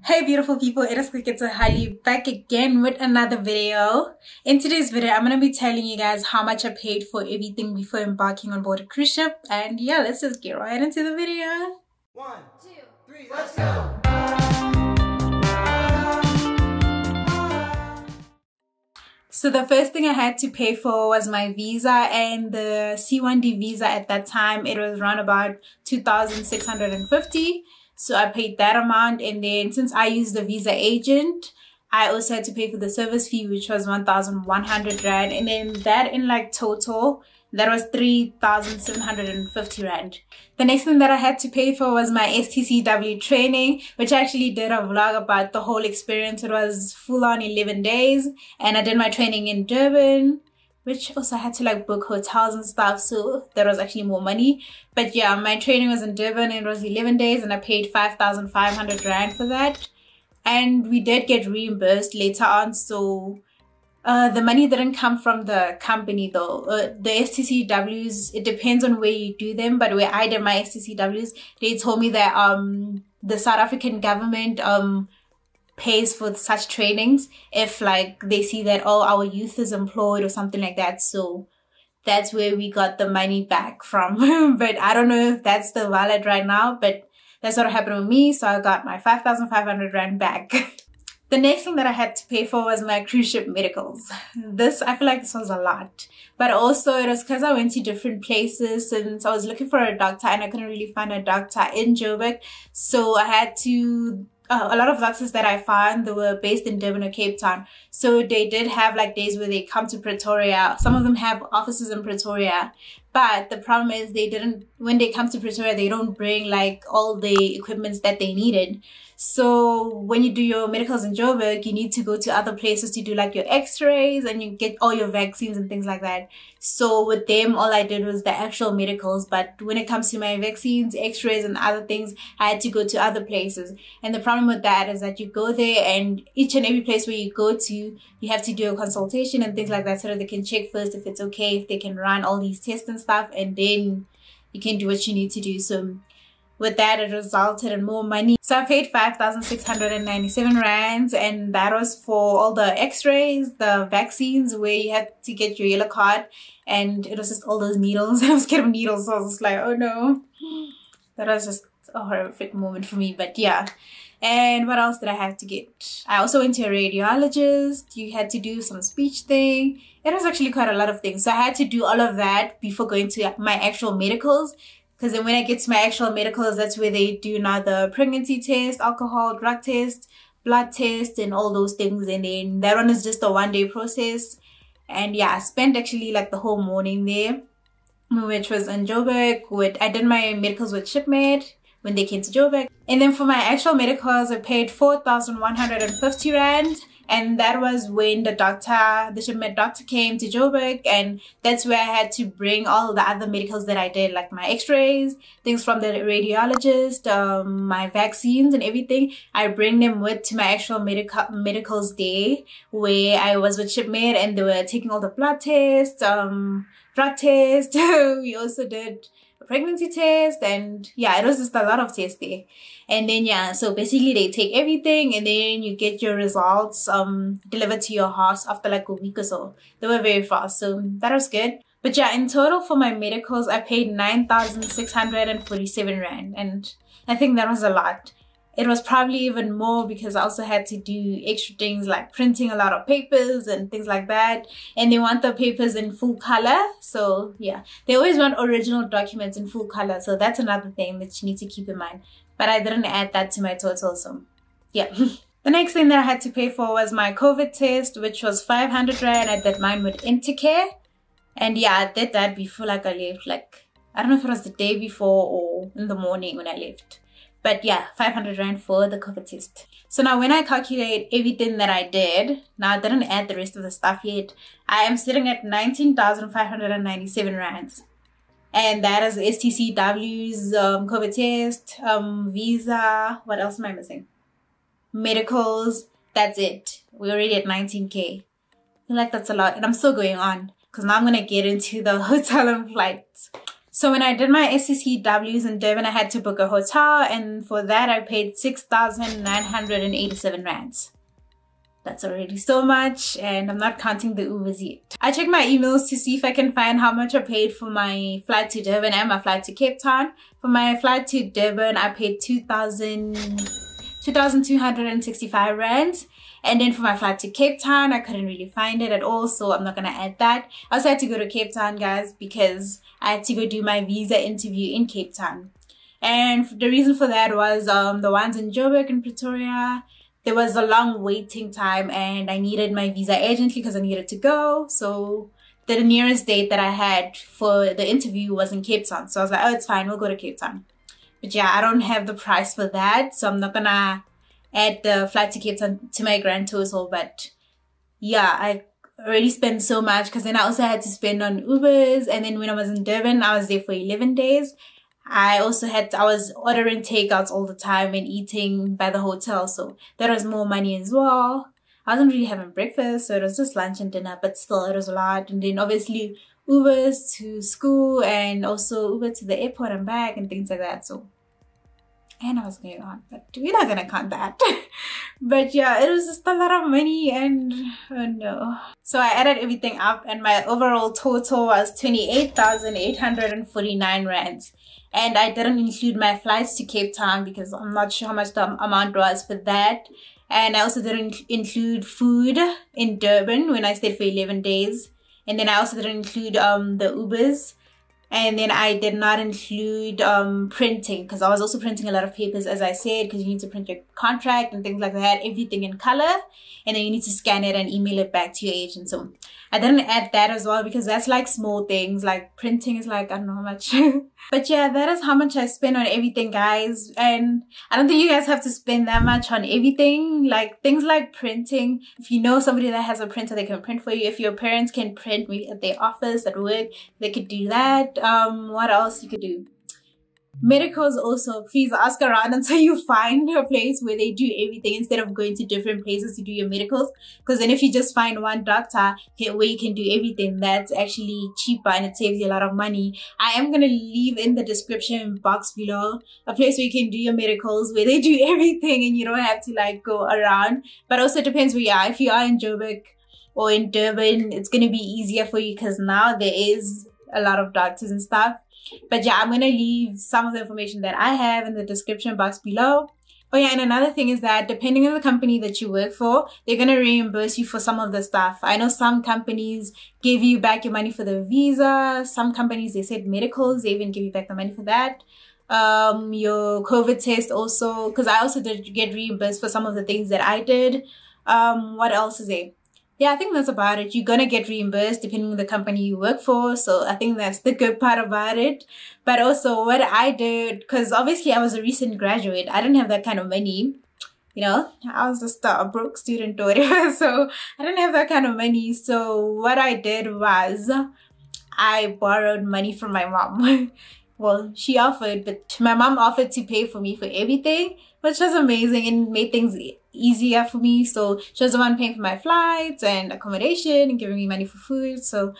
Hey beautiful people, it is Cricket Hali back again with another video. In today's video, I'm going to be telling you guys how much I paid for everything before embarking on board a cruise ship. And yeah, let's just get right into the video. 1, 2, 3, let's go! So the first thing I had to pay for was my visa, and the C1D visa at that time, it was around about 2,650. So I paid that amount, and then since I used the visa agent, I also had to pay for the service fee, which was 1,100 rand, and then that in like total, that was 3,750 rand. The next thing that I had to pay for was my STCW training, which I actually did a vlog about the whole experience. It was full on 11 days, and I did my training in Durban, which also I had to like book hotels and stuff, so that was actually more money. But yeah, my training was in Durban, and it was 11 days, and I paid 5,500 rand for that. And we did get reimbursed later on, so the money didn't come from the company though. The STCWs, it depends on where you do them, but where I did my STCWs, they told me that the South African government pays for such trainings if like they see that, oh, our youth is employed or something like that. So that's where we got the money back from. But I don't know if that's still valid right now, but that's what happened with me. So I got my 5,500 rand back. The next thing that I had to pay for was my cruise ship medicals. I feel like this was a lot, but also it was because I went to different places, since I was looking for a doctor and I couldn't really find a doctor in Joburg. So I had to a lot of doctors that I found, they were based in Durban or Cape Town. So they did have like days where they come to Pretoria. Some of them have offices in Pretoria. But the problem is when they come to Pretoria, they don't bring like all the equipments that they needed. So when you do your medicals in Joburg, you need to go to other places to do like your x-rays, and you get all your vaccines and things like that. So with them, all I did was the actual medicals. But when it comes to my vaccines, x-rays and other things, I had to go to other places. And the problem with that is that you go there, and each and every place where you go to, you have to do a consultation and things like that, so that they can check first if it's okay, if they can run all these tests and stuff, and then you can do what you need to do. So with that, it resulted in more money. So I paid 5,697 rands, and that was for all the x-rays, the vaccines, where you had to get your yellow card, and it was just all those needles. I was scared of needles, so I was just like, oh no. That was just a horrific moment for me, but yeah. And what else did I have to get? I also went to a radiologist. You had to do some speech thing. It was actually quite a lot of things. So I had to do all of that before going to my actual medicals. Because then when I get to my actual medicals, that's where they do now the pregnancy test, alcohol, drug test, blood test, and all those things. And then that one is just a one-day process. And yeah, I spent actually like the whole morning there, which was in Joburg. I did my medicals with Shipmate when they came to Joburg. And then for my actual medicals, I paid 4,150 rand. And that was when the Shipmate doctor came to Joburg, and that's where I had to bring all the other medicals that I did, like my x-rays, things from the radiologist, my vaccines and everything. I bring them to my actual medicals day, where I was with Shipmate, and they were taking all the blood tests, drug test. We also did a pregnancy test, and yeah, it was just a lot of tests there. And then yeah, so basically they take everything, and then you get your results delivered to your house after like a week or so. They were very fast, so that was good. But yeah, in total for my medicals, I paid 9,647 rand, and I think that was a lot. It was probably even more because I also had to do extra things like printing a lot of papers and things like that. And they want the papers in full color. So yeah, they always want original documents in full color. So that's another thing that you need to keep in mind. But I didn't add that to my total, so yeah. The next thing that I had to pay for was my COVID test, which was 500 rand. I did mine with Intercare. And yeah, I did that before like I left. Like, I don't know if it was the day before or in the morning when I left. But yeah, 500 rand for the COVID test. So now when I calculate everything that I did, now I didn't add the rest of the stuff yet, I am sitting at 19,597 rands. And that is STCW's COVID test, visa, what else am I missing? Medicals, that's it. We're already at 19K. I feel like that's a lot, and I'm still going on, because now I'm going to get into the hotel and flights. So when I did my STCWs in Durban, I had to book a hotel, and for that I paid 6,987 rands. That's already so much, and I'm not counting the Ubers yet. I checked my emails to see if I can find how much I paid for my flight to Durban and my flight to Cape Town. For my flight to Durban, I paid 2,265 rands. And then for my flight to Cape Town, I couldn't really find it at all, so I'm not gonna add that. I also had to go to Cape Town, guys, because I had to go do my visa interview in Cape Town. And the reason for that was the ones in Joburg and Pretoria, there was a long waiting time and I needed my visa urgently because I needed to go. So the nearest date that I had for the interview was in Cape Town. So I was like, oh, it's fine, we'll go to Cape Town. But yeah, I don't have the price for that, so I'm not gonna add the flight to Cape Town to my grand total. But yeah, I already spent so much because then I also had to spend on Ubers. And then when I was in Durban, I was there for 11 days. I was ordering takeouts all the time and eating by the hotel, so that was more money as well. I wasn't really having breakfast, so it was just lunch and dinner, but still it was a lot. And then obviously Ubers to school and also Uber to the airport and back and things like that. So, and I was going on, but we're not gonna count that. But yeah, it was just a lot of money, and oh no. So I added everything up and my overall total was 28,849 rands. And I didn't include my flights to Cape Town because I'm not sure how much the amount was for that. And I also didn't include food in Durban when I stayed for 11 days. And then I also didn't include the Ubers. And then I did not include printing, because I was also printing a lot of papers, as I said, because you need to print your contract and things like that, everything in color. And then you need to scan it and email it back to your agent. So I didn't add that as well because that's like small things. Like printing is like, I don't know how much. But yeah, that is how much I spend on everything, guys. And I don't think you guys have to spend that much on everything. Like things like printing. If you know somebody that has a printer, they can print for you. If your parents can print maybe at their office, at work, they could do that. What else you could do? Medicals also, please ask around until you find a place where they do everything instead of going to different places to do your medicals. Because then if you just find one doctor where you can do everything, that's actually cheaper and it saves you a lot of money. I am going to leave in the description box below a place where you can do your medicals, where they do everything and you don't have to like go around. But also it depends where you are. If you are in Joburg or in Durban, it's going to be easier for you because now there is a lot of doctors and stuff. But yeah, I'm going to leave some of the information that I have in the description box below. Oh yeah, and another thing is that depending on the company that you work for, they're going to reimburse you for some of the stuff. I know some companies give you back your money for the visa. Some companies, they said medicals, they even give you back the money for that. Your COVID test also, because I also did get reimbursed for some of the things that I did. What else is there? Yeah, I think that's about it. You're going to get reimbursed depending on the company you work for. So I think that's the good part about it. But also what I did, because obviously I was a recent graduate. I didn't have that kind of money. You know, I was just a broke student or whatever. So I didn't have that kind of money. So what I did was I borrowed money from my mom. Well, she offered, but my mom offered to pay for me for everything, which was amazing and made things easier for me. So she was the one paying for my flights and accommodation and giving me money for food. So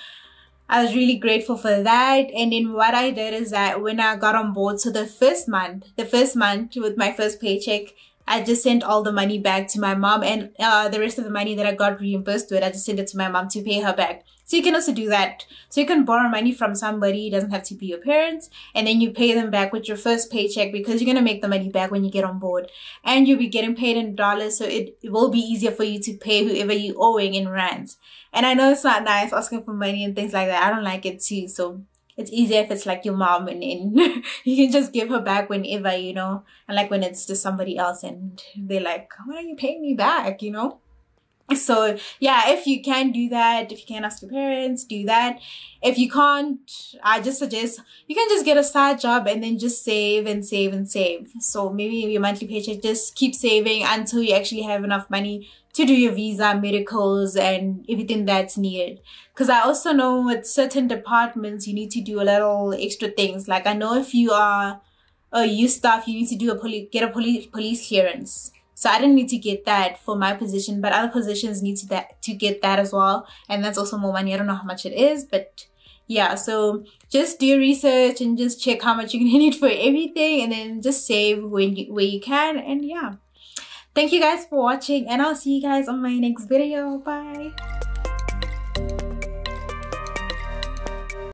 I was really grateful for that. And then what I did is that when I got on board, so the first month with my first paycheck, I just sent all the money back to my mom, and the rest of the money that I got reimbursed with, I just sent it to my mom to pay her back. So you can also do that. So you can borrow money from somebody, it doesn't have to be your parents, and then you pay them back with your first paycheck because you're going to make the money back when you get on board. And you'll be getting paid in dollars, so it will be easier for you to pay whoever you're owing in rands. And I know it's not nice asking for money and things like that. I don't like it too. So it's easier if it's like your mom and then you can just give her back whenever, you know, and like when it's just somebody else and they're like, when are you paying me back, you know? So yeah, if you can do that, if you can ask your parents, do that. If you can't, I just suggest you can just get a side job and then just save and save and save. So maybe your monthly paycheck, just keep saving until you actually have enough money to do your visa, medicals, and everything that's needed. Because I also know with certain departments, you need to do a little extra things. Like I know if you are a youth staff, you need to do get a police clearance. So I didn't need to get that for my position, but other positions need to get that as well. And that's also more money. I don't know how much it is, but yeah, so just do your research and just check how much you're gonna need for everything, and then just save where you can. And yeah, thank you guys for watching, and I'll see you guys on my next video. Bye.